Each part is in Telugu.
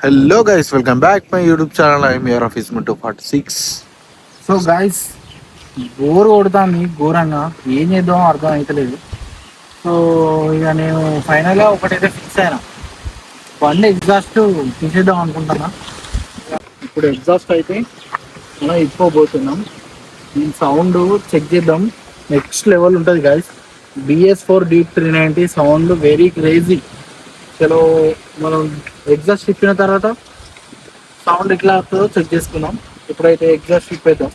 Hello guys, welcome back my YouTube channel. I'm your office 246. So guys, bore కొడుతుంది ఘోరంగా. ఏం చేద్దామో అర్థం అవుతలేదు. సో ఇక నేను ఫైనల్గా ఒకటైతే ఫిక్స్ అయినా, బండి ఎగ్జాస్ట్ తీసేద్దాం అనుకుంటున్నా. ఇప్పుడు ఎగ్జాస్ట్ అయితే మనం ఇప్పుకోబోతున్నాం. దీని సౌండ్ చెక్ చేద్దాం. నెక్స్ట్ లెవెల్ ఉంటుంది guys. BS4 deep 390 sound very crazy. చలో మనం ఎగ్జాస్ట్ తిప్పిన తర్వాత సౌండ్ ఎట్లా వస్తుందో చెక్ చేసుకుందాం. ఇప్పుడైతే ఎగ్జాస్ట్ తిప్పేద్దాం.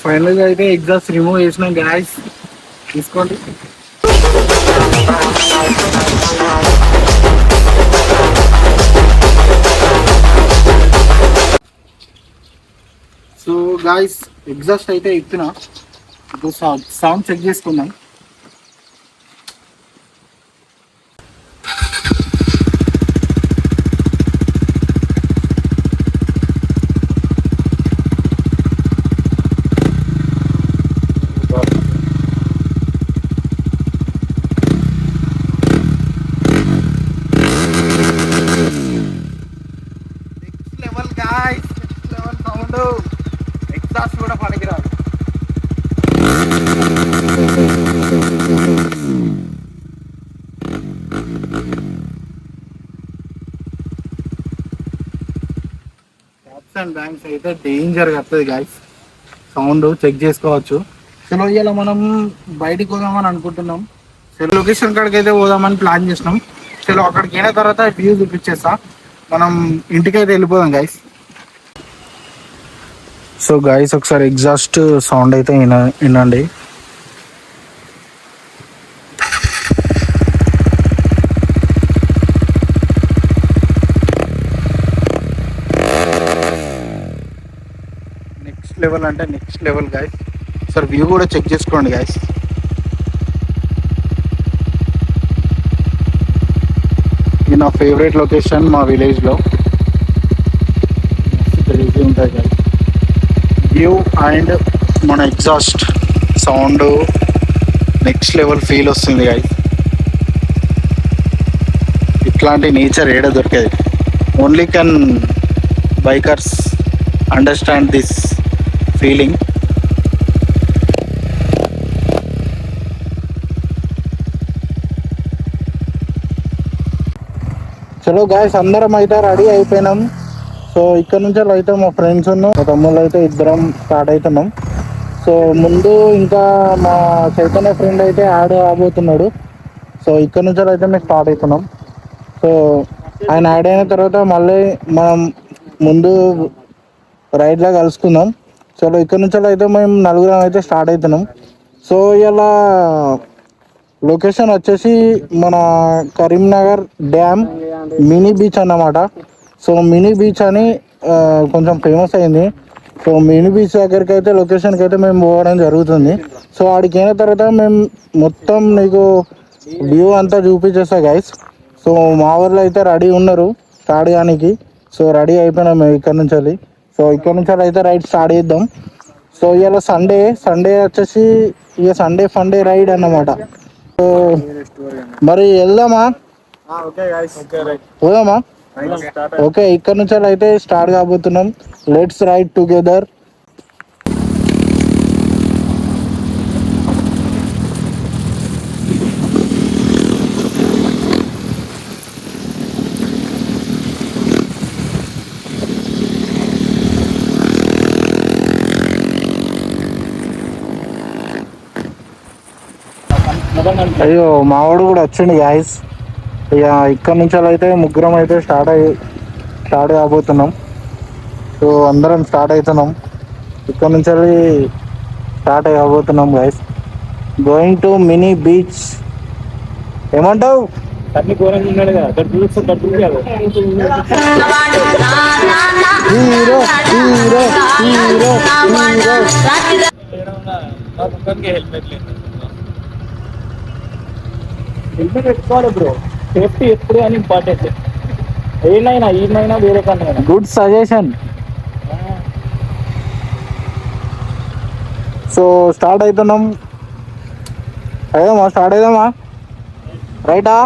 ఫైనల్గా అయితే ఎగ్జాస్ట్ రిమూవ్ చేసినాం గ్యాస్. తీసుకోండి. సో గాయస్, ఎగ్జాస్ట్ అయితే ఇస్తున్నా. ఇప్పుడు సౌండ్ చెక్ చేసుకుందాం. Next level guys, next level sound. Exhaust కూడా పనికిరాదు. ట్యాప్స్ అండ్ బ్యాంక్స్ అయితే డేంజర్గా వస్తుంది గాయస్. సౌండ్ చెక్ చేసుకోవచ్చు. చలో ఇవాళ మనం బయటికి పోదామని అనుకుంటున్నాం. చలో లొకేషన్ కాడికి అయితే పోదామని ప్లాన్ చేసినాం. చలో అక్కడికి అయిన తర్వాత వ్యూ చూపించేస్తా. మనం ఇంటికైతే వెళ్ళిపోదాం గైస్. సో గైస్, ఒకసారి ఎగ్జాస్ట్ సౌండ్ అయితే వినండి. నెక్స్ట్ లెవెల్ అంటే next level guys. Sir view కూడా చెక్ చేసుకోండి గైస్. ఇది నా ఫేవరెట్ లొకేషన్ మా విలేజ్లో. క్రేజీ ఉంటుంది గైస్ వ్యూ అండ్ మన exhaust sound. Next level feel వస్తుంది గైస్. ఇట్లాంటి నేచర్ ఏడ దొరికేది. Only can bikers understand this feeling. చలో గాయస్, అందరం అయితే రెడీ అయిపోయినాం. సో ఇక్కడ నుంచి అయితే మా ఫ్రెండ్స్ మా తమ్ముళ్ళు అయితే ఇద్దరం స్టార్ట్ అవుతున్నాం. సో ముందు ఇంకా మా చైతన్య ఫ్రెండ్ అయితే యాడ్ అవబోతున్నాడు. సో ఇక్కడ నుంచి అయితే మేము స్టార్ట్ అవుతున్నాం. సో ఆయన యాడ్ అయిన తర్వాత మళ్ళీ మనం ముందు రైడ్లో కలుసుకుందాం. చలో ఇక్కడ నుంచి అయితే మేము నలుగురం అయితే స్టార్ట్ అవుతున్నాం. సో ఇలా లొకేషన్ వచ్చేసి మన కరీంనగర్ డ్యామ్ మినీ బీచ్ అన్నమాట. సో మినీ బీచ్ అని కొంచెం ఫేమస్ అయింది. సో మినీ బీచ్ దగ్గరికి అయితే లొకేషన్కి అయితే మేము పోవడం జరుగుతుంది. సో ఆడికి అయిన తర్వాత మేము మొత్తం నీకు వ్యూ అంతా చూపించేస్తా గైస్. సో మా ఊర్లో అయితే రెడీ ఉన్నారు స్టార్ట్ కానీ. సో రెడీ అయిపోయినాం మేము ఇక్కడ నుంచి వెళ్ళి. సో ఇక్కడ నుంచి అయితే రైడ్ స్టార్ట్ చేద్దాం. సో ఇవాళ సండే వచ్చేసి ఇక ఫండే రైడ్ అన్నమాట. సో మరి వెళ్దామా? పోదామా? ఓకే, ఇక్కడ నుంచి అయితే స్టార్ట్ కాబోతున్నాం. Let's ride together. అయ్యో, మావాడు కూడా వచ్చిండు గాయస్. ఇక ఇక్కడ నుంచి అయితే ముగ్గురం అయితే స్టార్ట్ కాబోతున్నాం. సో అందరం స్టార్ట్ అవుతున్నాం. ఇక్కడ నుంచి స్టార్ట్ కాబోతున్నాం guys. Going to mini beach. ఏమంటావు? అన్ని ఘోరంగా ఉన్నాడు కదా, hero hero hero hero. Helmet పెట్టుకోవాలి బ్రో. సేఫ్టీ ఎప్పుడు అని ఇంపార్టెంట్. ఈయనైనా వేరే కన్నా. Good suggestion. సో స్టార్ట్ అవుతున్నాం. అయిదామా స్టార్ట్ అయిదామా రైటా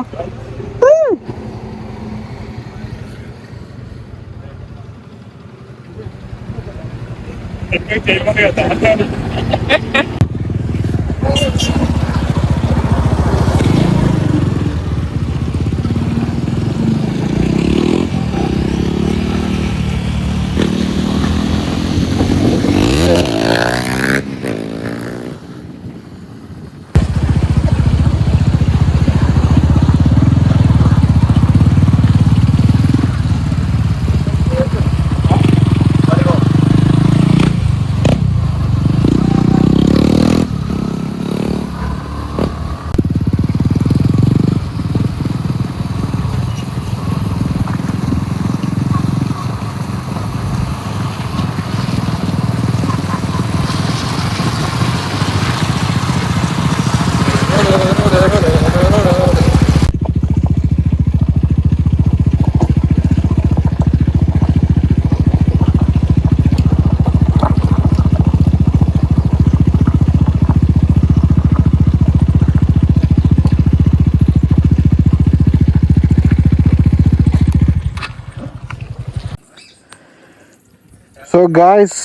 సో గాయస్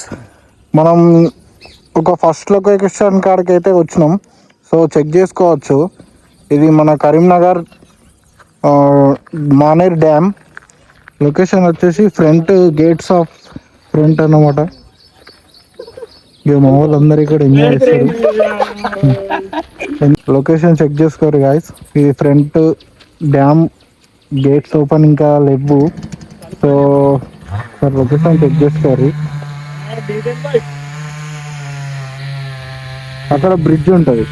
మనం ఒక ఫస్ట్ లొకేషన్ కాడికి అయితే వచ్చినాం. సో చెక్ చేసుకోవచ్చు, ఇది మన కరీంనగర్ మానేర్ డ్యామ్. లొకేషన్ వచ్చేసి ఫ్రంట్ గేట్స్ ఆఫ్ ఫ్రంట్ అన్నమాట. ఇక మా వాళ్ళందరూ ఇక్కడ ఎంజాయ్ చేస్తారు. లొకేషన్ చెక్ చేసుకోరు గాయస్. ఇది ఫ్రంట్ డ్యామ్ గేట్స్ ఓపెన్ ఇంకా లేవు. సో లొకేషన్ చెక్ చేసుకోరు. అక్కడ బ్రిడ్జ్ ఉంటుంది.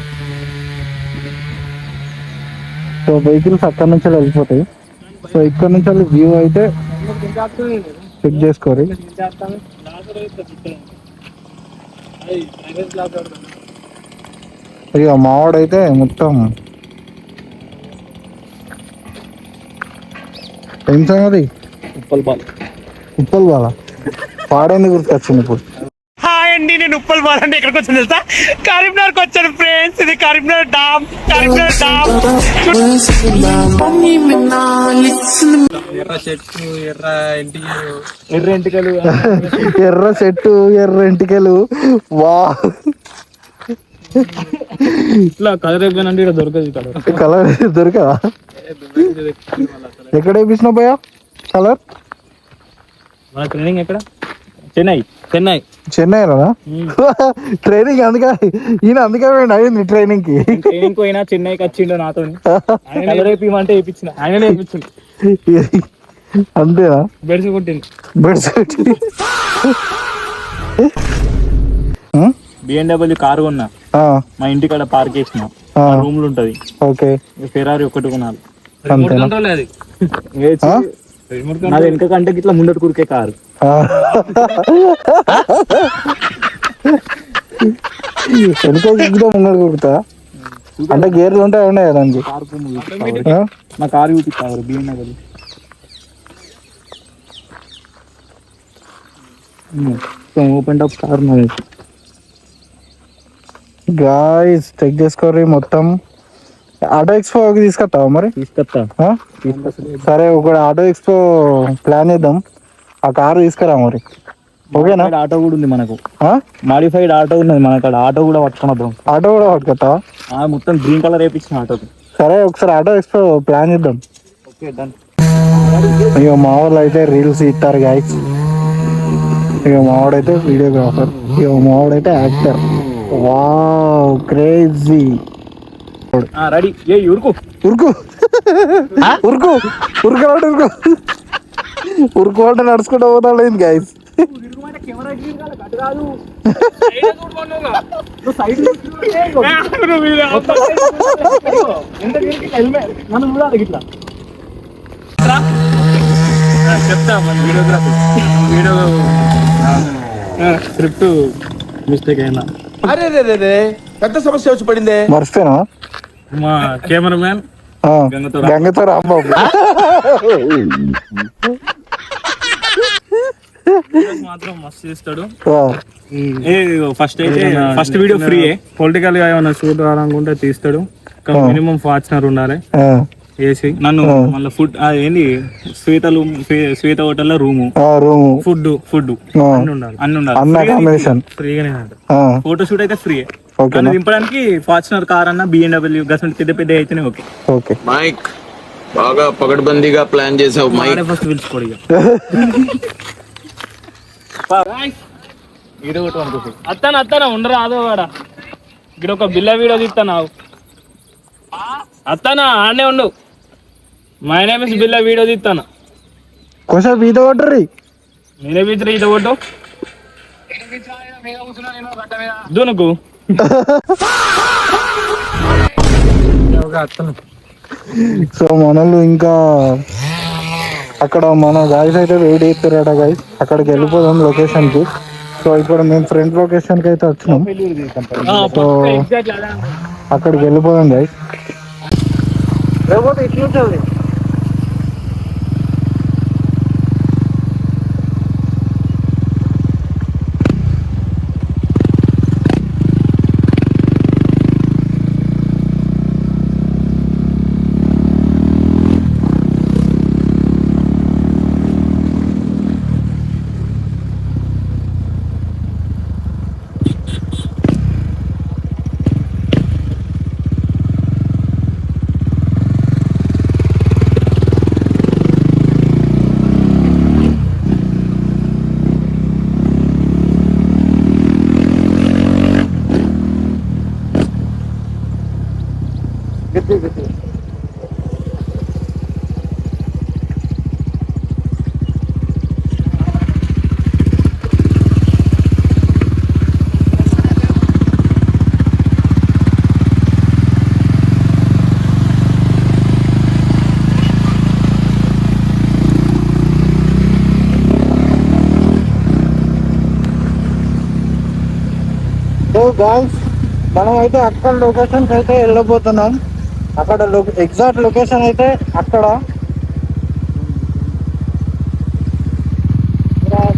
సో వెహికల్స్ అక్కడ నుంచి వెళ్ళిపోతాయి. సో ఇక్కడ నుంచి వ్యూ అయితే చెక్ చేసుకోరు. ఇక మావాడైతే మొత్తం ఏం సంగతి ఉప్పల్ బాల పాడేందుకు గుర్తొచ్చింది ఇప్పుడు. హాయ్ అండి, నేను ఉప్పల్ బాలండి. ఎక్కడికి వచ్చాను తెలుసా? కరీంనగర్కి వచ్చాను ఫ్రెండ్స్. ఇది కరీంనగర్ డామ్. ఎర్ర చెట్టు, ఎర్ర ఎంటికలు, ఎర్ర చెట్టు, ఎర్ర ఎంటికలు. వా ఇట్లా కలర్ అయిపోయినంటే ఇక్కడ దొరకదు. కలర్ దొరకదా? ఎక్కడ వేపించినా పోయా కలర్? మన ట్రైనింగ్ ఎక్కడ? చెన్నై కదా ట్రైనింగ్. అందుకే ఈయన అందుకే అయింది ట్రైనింగ్ కి. ట్రైనింగ్ పోయినా చెన్నైకి వచ్చిండు నాతో. కలర్ వేపిమంటే వేయించిన, ఆయననే వేయించింది. అంతేనా? బెడ్స్ కొట్టింది. BMW కారు కొన్నా, మా ఇంటికాడ పార్క్ చేసిన, రూమ్ లో ఉంటది. ఓకే, ఫెరారీ ఒకటి కొనాలి. నాది వెనక కంటే ఇట్లా ముందట కురికే కారు. ముంగడు కురుతా అంటే గేర్లు ఉంటాయి ఉన్నాయి దానికి. నా కారు చూపిస్తారు BMW. ఓపెన్ టాప్ కార్ నాది. గాయ్స్ చెక్ చేసుకోరి మొత్తం. ఆటో ఎక్స్పో తీసుకొస్తావా మరి? తీసుకొస్తా. సరే, ఒక ఆటో ఎక్స్పో ప్లాన్ చేద్దాం. ఆ కారు తీసుకురా మరి. ఓకేనా? ఆటో కూడా ఉంది మనకు, మాడిఫైడ్ ఆటో ఉన్నది మన కాడ. ఆటో కూడా పట్టుకుని వద్దాం. ఆటో కూడా పట్టుకొస్తావా? మొత్తం గ్రీన్ కలర్ వేయించిన ఆటోకి. సరే, ఒకసారి ఆటో ఎక్స్పో ప్లాన్ చేద్దాం. Okay, done. ఇక మా వాళ్ళు అయితే రీల్స్ ఇస్తారు గాయస్. ఇక మావాడైతే వీడియోగ్రాఫర్, ఇక మావాడైతే యాక్టర్. Wow, crazy. రెడీ. ఉరుకు అంటే నడుచుకుంటూ పోతాడు ఏంది గాయస్? చెప్తా వీడియోగ్రఫీ. స్క్రిప్ట్ మిస్టేక్ అయినా పెద్ద సమస్య వచ్చి పడిందే. మర్చిపోయినా మా కెమెరామ్యాన్ గంగతో రాంబాబు. మాత్రం మస్తు చేస్తాడు. First video free. పొలిటికల్ గా ఏమైనా షూట్ కావాలనుకుంటే తీస్తాడు. పక్క మినిమం ఫార్చునర్ ఉండాలి ఆ, ఏసీ. నన్ను మళ్ళీ ఫుడ్ ఏంది శ్వేత హోటల్లో రూము, ఆ, రూము, ఫుడ్ ఆ, అన్ని ఉండాలి. అన్న కాంబినేషన్. ఫ్రీగానే ఆ, ఫోటో షూట్ అయితే ఫ్రీ. ఓకేనా? నన్ను దింపడానికి ఫార్చునర్ కార్ అన్న BMW గసంటి పెద్ద పెద్ద అయితేనే ఓకే. ఓకే. మైక్ బాగా పకడ్బందీగా ప్లాన్ చేసావు మైక్. ఫస్ట్ పిలుచుకోడు ఇక. ఇది ఒకటి అనుకుంటుంది. అత్తానా ఉండరా అదో వాడ ఇక్కడ ఒక బిల్ల వీడియో తీస్తాను. అత్తానా ఆడనే ఉండు. మై నేమ్ ఇస్ బిల్ల వీడియో తీస్తాను. కొంచెం ఇది ఒకటి నేనే పిలిచిన ఇది ఒకటి దునుకు. సో మనలు ఇంకా అక్కడ మన గాయస్ అయితే వెయిట్ చేస్తారట గాయస్. అక్కడికి వెళ్ళిపోదాం లొకేషన్ కి. సో ఇక్కడ మేము ఫ్రంట్ లొకేషన్ కి అయితే వచ్చినాం. సో అక్కడికి వెళ్ళిపోదాం గాయస్. లేకపోతే ఇట్లుంటుంది. సో గాయ్స్ మనం అయితే అక్కడ లొకేషన్కి అయితే వెళ్ళబోతున్నాం. అక్కడ ఎగ్జాక్ట్ లొకేషన్ అయితే అక్కడ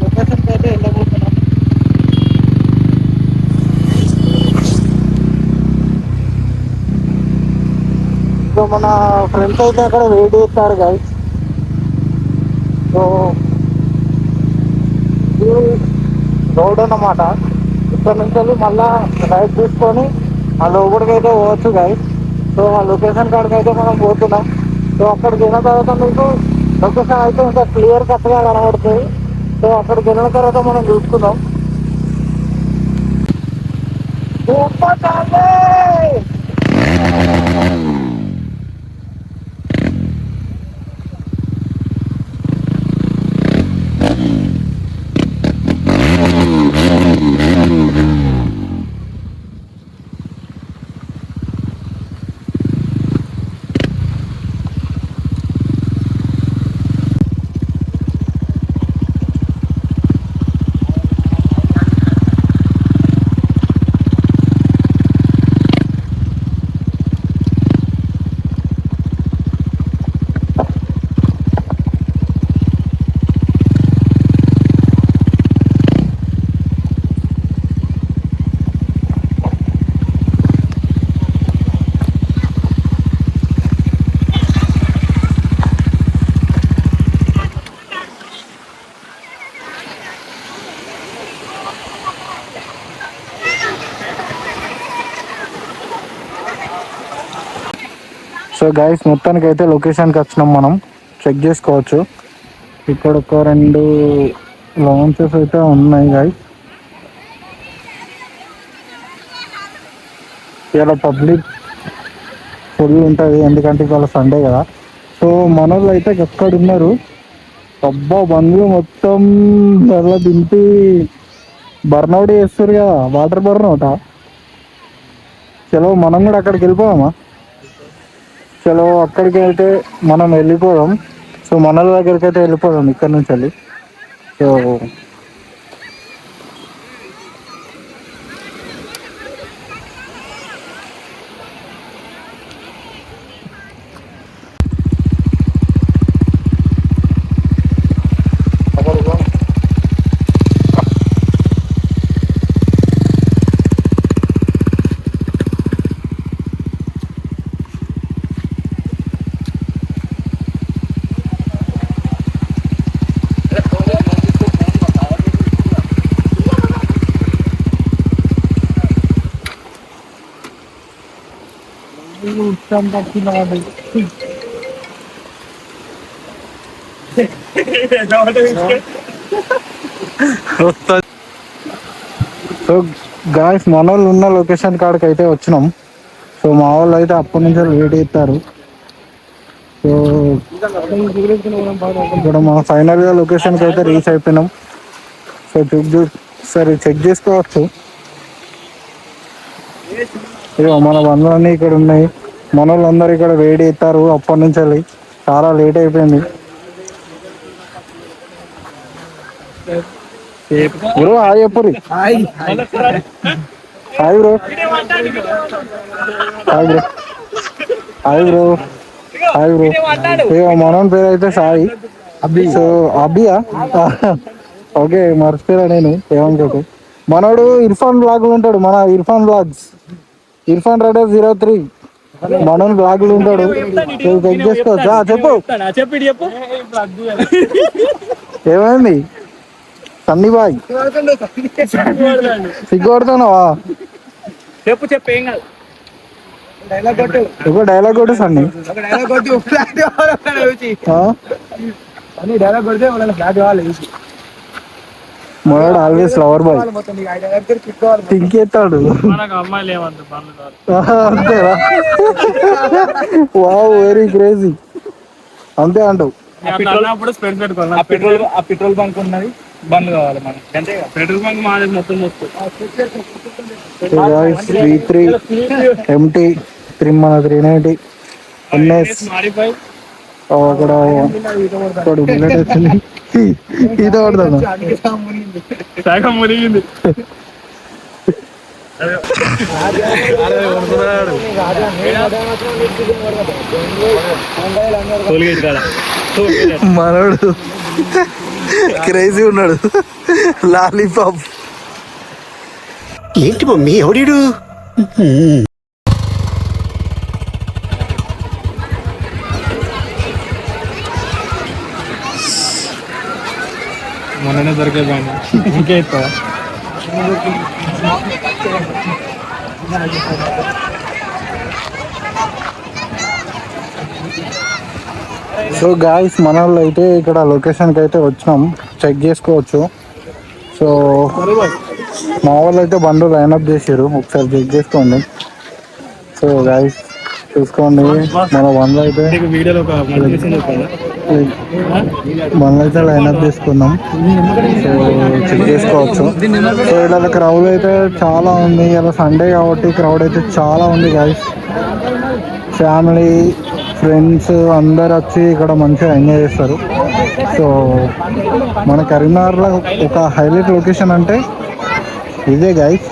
లొకేషన్కి అయితే వెళ్ళబోతున్నాం. సో మన ఫ్రెండ్స్ అయితే అక్కడ వెయిట్ చేస్తారు గాయ్స్. సో రోడ్ అన్నమాట. ఇక్కడ నుంచి వెళ్ళి మళ్ళా రైట్ తీసుకొని ఆ లోపలికి అయితే పోవచ్చు గాయస్. సో ఆ లొకేషన్ కాడికి అయితే మనం పోతున్నాం. సో అక్కడికి వెళ్ళిన తర్వాత మీకు లొకేషన్ అయితే ఇంకా క్లియర్ కట్గా కనబడుతుంది. సో అక్కడికి వెళ్ళిన తర్వాత మనం చూసుకుందాం. సో గైస్ మొత్తానికి అయితే లొకేషన్కి వచ్చినాం. మనం చెక్ చేసుకోవచ్చు. ఇక్కడ ఒక 2 లాంచెస్ అయితే ఉన్నాయి గైస్. ఇలా పబ్లిక్ ఫుల్ ఉంటుంది ఎందుకంటే ఇవాళ సండే కదా. సో మనోళ్ళు అయితే ఎక్కడ ఉన్నారు అబ్బా బండ్లు మొత్తం అలా దింపి బర్నౌట్ చేస్తారు కదా, వాటర్ బర్నౌటా. చలో మనం కూడా అక్కడికి వెళ్ళిపోదామా? చలో అక్కడికి అయితే మనం వెళ్ళిపోదాం. సో మనల దగ్గరికి అయితే వెళ్ళిపోదాం ఇక్కడ నుంచి వెళ్ళి. సో సో గాయస్ మన వాళ్ళు ఉన్న లొకేషన్ కాడికి అయితే వచ్చినాం. సో మా వాళ్ళు అయితే అప్పటి నుంచి వెయిట్ చేస్తారు. సో ఇక్కడ మా ఫైనల్గా లొకేషన్కి అయితే రీచ్ అయిపోయినాం. సో సరే చెక్ చేసుకోవచ్చు. ఇక మన బంధువులన్నీ ఇక్కడ ఉన్నాయి. మన వాళ్ళందరూ ఇక్కడ వెయిట్ చేస్తారు అప్పటి నుంచి వెళ్ళి. చాలా లేట్ అయిపోయింది బ్రో. హాయ్ చెప్పురి. Hi bro. Hi bro. Hi bro. Hi bro. ఇక మనోని పేరు అయితే సాయి. సో అభియా ఓకే, మర్చిపోయా నేను. ఏమనుకోకు. మనోడు ఇర్ఫాన్ బ్లాగ్ ఉంటాడు. మన ఇర్ఫాన్ బ్లాగ్స్, ఇర్ఫాన్ రైడర్ 03 మనోని బ్లాగులు ఉంటాడు. చెక్ చేసుకోవచ్చా? చెప్పు ఏమైంది సన్నీ బాయ్? సిగ్గుపడుతున్నావా? చెప్పు ఏం కాదు. ఒక డైలాగ్ కొట్టు సన్నీ. మనోడు ఆల్వేస్ లవర్ బాయ్. థింక్ చేస్తాడు అంతేరా? Wow, very crazy. అంతే అంటావు. పెట్రోల్ బంక్ ఉన్నది, బంద్ కావాలి మనకి. అంతే పెట్రోల్ బంక్ మాది మొత్తం V3 MT 390 NS. అక్కడ బుల్లెట్ వచ్చింది. ఈత పడతాను. సగం మునిగింది. మనోడు క్రేజీ ఉన్నాడు. లాలీపాప్ ఏంటి మమ్మీ ఎవడీడు? మొన్ననే దొరికే బాగుంది. ఇంకే ఇస్తావా? సో గాయస్ మన వాళ్ళు అయితే ఇక్కడ లొకేషన్కి అయితే వచ్చినాం. చెక్ చేసుకోవచ్చు. సో మా వాళ్ళు అయితే బండ్లు లైన్అప్ చేసారు. ఒకసారి చెక్ చేసుకోండి. సో గాయస్ చూసుకోండి. మన బండ్లు అయితే లైన్అప్ చేసుకున్నాం. సో చెక్ చేసుకోవచ్చు. సో ఇలా క్రౌడ్ అయితే చాలా ఉంది. ఇలా సండే కాబట్టి క్రౌడ్ అయితే చాలా ఉంది గాయస్. ఫ్యామిలీ ఫ్రెండ్స్ అందరు వచ్చి ఇక్కడ మంచిగా ఎంజాయ్ చేస్తారు. సో మన కరీంనగర్లో ఒక హైలైట్ లొకేషన్ అంటే ఇదే గైస్.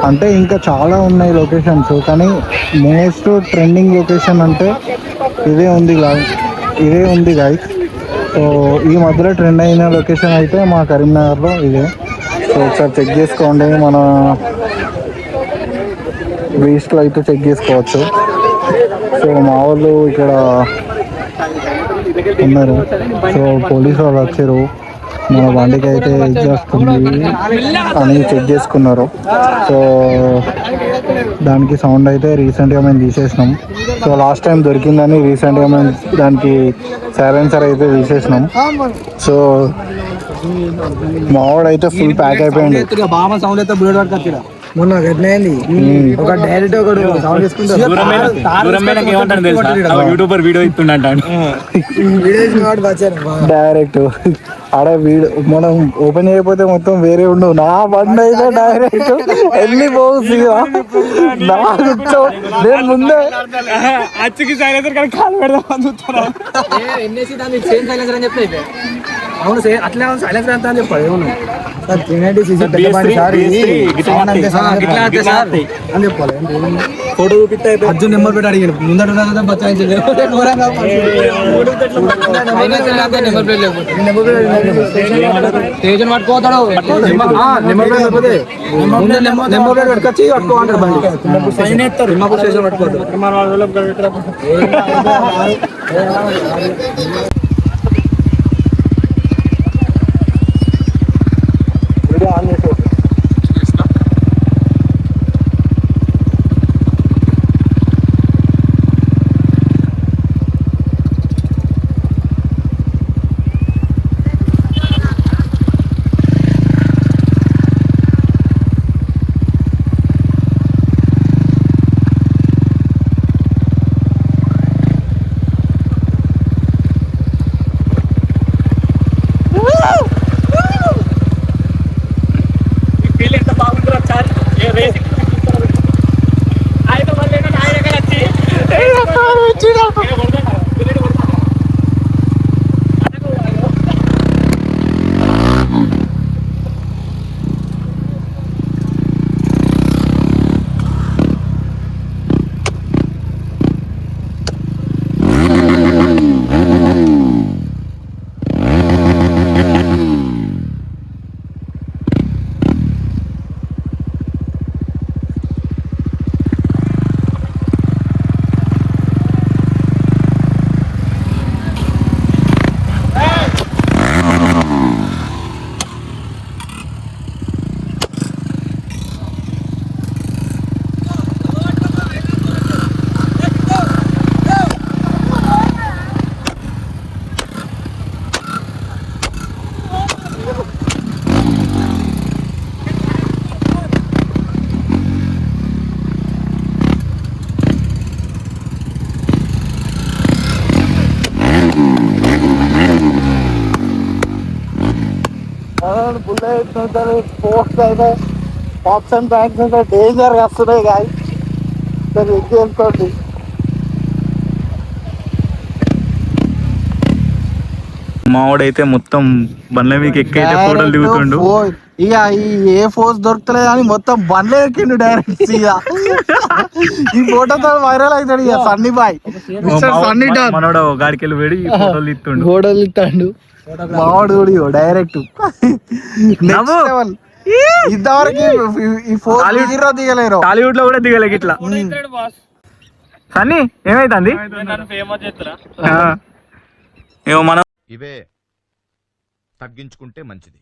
అంటే ఇంకా చాలా ఉన్నాయి లొకేషన్స్, కానీ మోస్ట్ ట్రెండింగ్ లొకేషన్ అంటే ఇదే ఉంది గైస్. సో ఈ మధ్యలో ట్రెండ్ అయిన లొకేషన్ అయితే మా కరీంనగర్లో ఇదే. సో ఒకసారి చెక్ చేసుకోండి. మన రీస్ట్లో అయితే చెక్ చేసుకోవచ్చు. సో మా వాళ్ళు ఇక్కడ ఉన్నారు. సో పోలీసు వాళ్ళు వచ్చారు. మన బండికి అయితే చేస్తుంది అని చెక్ చేసుకున్నారు. సో దానికి సౌండ్ అయితే రీసెంట్గా మేము తీసేసినాం. సో లాస్ట్ టైం దొరికిందని రీసెంట్గా మేము దానికి సైలెన్సర్ అయితే తీసేసినాం. సో మావాడు అయితే ఫుల్ ప్యాక్ అయిపోయింది. మొన్న గట్లయింది. ఒక డైరెక్ట్ ఒకడు సౌండ్ చేసుకుంటా యూట్యూబర్ వీడియో ఇస్తుండ డైరెక్ట్ ఆడ వీడియో మనం ఓపెన్ చేయకపోతే మొత్తం వేరే ఉండు. నా బండి అయితే డైరెక్ట్ వెళ్ళి పోవచ్చు. నేను ముందే అచ్చికి సైలెన్సర్ కానీ కాలు పెడదాం చూస్తారా? సేమ్ సైలెన్సర్ అని చెప్తే అవును అట్లా సైలెన్సర్ అంతా అని చెప్పాడు. అవును సార్ 390cc అని చెప్పాలి. ఫోటో చూపిస్తే అర్జున్ నెంబర్ పెట్టి అడిగాడు. ముందట బచ్చాయించలేదు. స్టేషన్ పట్టుకోతాడు. నెంబర్ ప్లేట్ లేకపోతే నెంబర్ ప్లేట్ పెట్టుకొచ్చి పట్టుకో అంటారు. బండి తిమ్మాపూర్ స్టేషన్ పట్టుకోవద్దు. బుల్లెట్ స్పోర్ట్స్ అయితే పాప్స్ అండ్ బ్యాంక్స్ అయితే డేంజర్గా వస్తున్నాయి గాయ చేసుకోండి. మావాడైతే మొత్తం బండ్ల మీకు ఎక్కైతే ఫోటోలు దిగుతుండు. ఇక ఈ ఏ ఫోర్స్ దొరుకుతలేదు అని మొత్తం బండ్లే ఎక్కిండు డైరెక్ట్. ఇక ఈ ఫోటోతో వైరల్ అవుతాడు ఇక సన్నీ బాయ్. సన్నీ మనోడు గాడికి వెళ్ళి వేడి ఫోటోలు తీస్తుండు. ఫోటోలు ఇస్తాడు మావాడు కూడా డైరెక్ట్. ఇంతవరకు ఈ ఫోర్ దిగలేరు. టాలీవుడ్ లో కూడా దిగలేక ఇట్లా. సన్నీ ఏమైతుంది ఏమో మనం ఇవే తగ్గించుకుంటే మంచిది.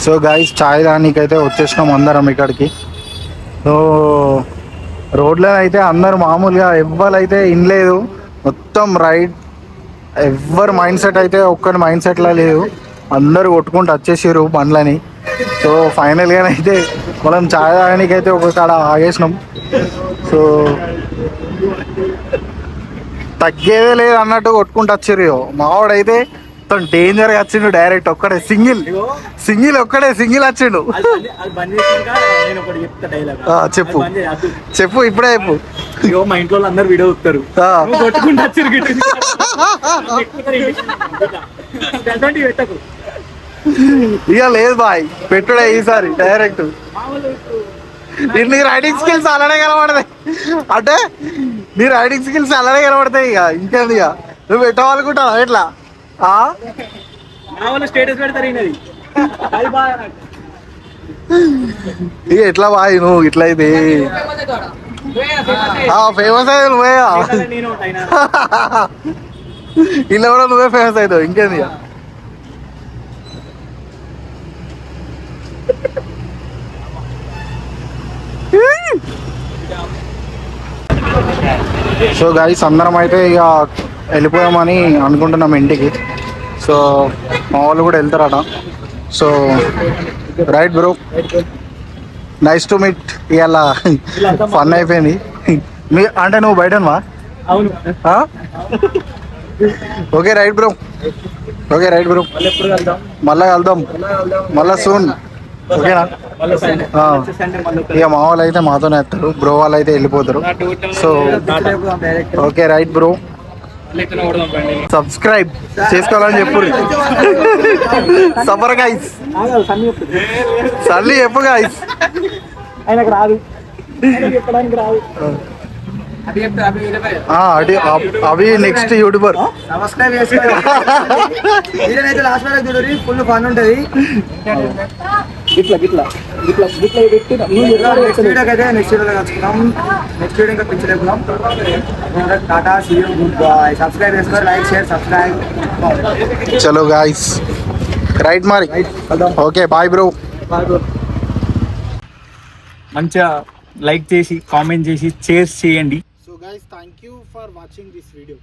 సో గైస్ చాయ్ దానికైతే వచ్చేసినాం అందరం ఇక్కడికి. సో రోడ్లో అయితే అందరు మామూలుగా ఎవ్వరైతే ఇనలేదు, మొత్తం రైడ్. ఎవ్వరు మైండ్ సెట్ అయితే ఒక్కరి మైండ్ సెట్లో లేదు, అందరు కొట్టుకుంటూ వచ్చేసారు బండ్లని. సో ఫైనల్గా అయితే మనం చాయ్ తాగడానికి అయితే ఒక కాడ ఆగేసినాం. సో తగ్గేదే లేదు అన్నట్టు కొట్టుకుంటూ వచ్చారు. మావాడైతే మొత్తం డేంజర్గా వచ్చిండు, డైరెక్ట్ ఒక్కడే సింగిల్ వచ్చిండు. చెప్పు ఇప్పుడే చెప్పు. మా ఇంట్లో అందరు వీడియో చూస్తారు, కొట్టుకుంటూ వచ్చారు. ఇక లేదు బాయ్, పెట్టుడే ఈసారి డైరెక్ట్. నీ రైడింగ్ స్కిల్స్ అలానే కనబడతాయి, అంటే నీ రైడింగ్ స్కిల్స్ అలానే కనబడతాయి. ఇక ఇంకేంది, ఇక నువ్వు పెట్టాలనుకుంటావు ఎట్లా? స్టేటస్ పెడతారు ఇక ఎట్లా బాయ్ నువ్వు ఇట్లా అయితే ఫేమస్ అయ్యి నువ్వే, ఇలా కూడా నువ్వే ఫేమస్ అవుతావు. ఇంకేంది ఇక. సో గైస్ అందరం అయితే ఇక వెళ్ళిపోయామని అనుకుంటున్నాం ఇంటికి. సో మా వాళ్ళు కూడా వెళ్తారట. So right bro, nice to meet. ఇవాళ ఫన్ అయిపోయింది. అంటే నువ్వు బయటవా? అవును. ఓకే రైట్ బ్రో, మళ్ళా కలుద్దాం, మళ్ళా సూన్. ఓకేనా? ఇక మా వాళ్ళు అయితే మాతోనే వేస్తారు, బ్రో వాళ్ళు అయితే వెళ్ళిపోతారు. So okay right bro, subscribe చేసుకోవాలని చెప్పు. సఫర్ గైస్, సర్లీ చెప్పు గైస్. ఆయనకు రాదు, చెప్పడానికి రాదు. అవి నెక్స్ట్ యూట్యూబర్. సబ్స్క్రైబ్ చేసుకోండి, లాస్ట్ వరకు చూడండి, ఫుల్ ఫన్ ఉంటుంది. నెక్స్ట్ వీడియోకి అయితే నెక్స్ట్ వీడియోలో కలుసుకుందాం. నెక్స్ట్ వీడియో ఇంకా పిక్చర్ చెప్తాం. Tata, see you, goodbye. Subscribe చేసుకోండి, లైక్ షేర్ సబ్స్క్రైబ్. చలో గాయ్స్, రైట్ మరి. Okay bye bro. మంచిగా లైక్ చేసి కామెంట్ చేసి షేర్ చేయండి. So guys, thank you for watching this video.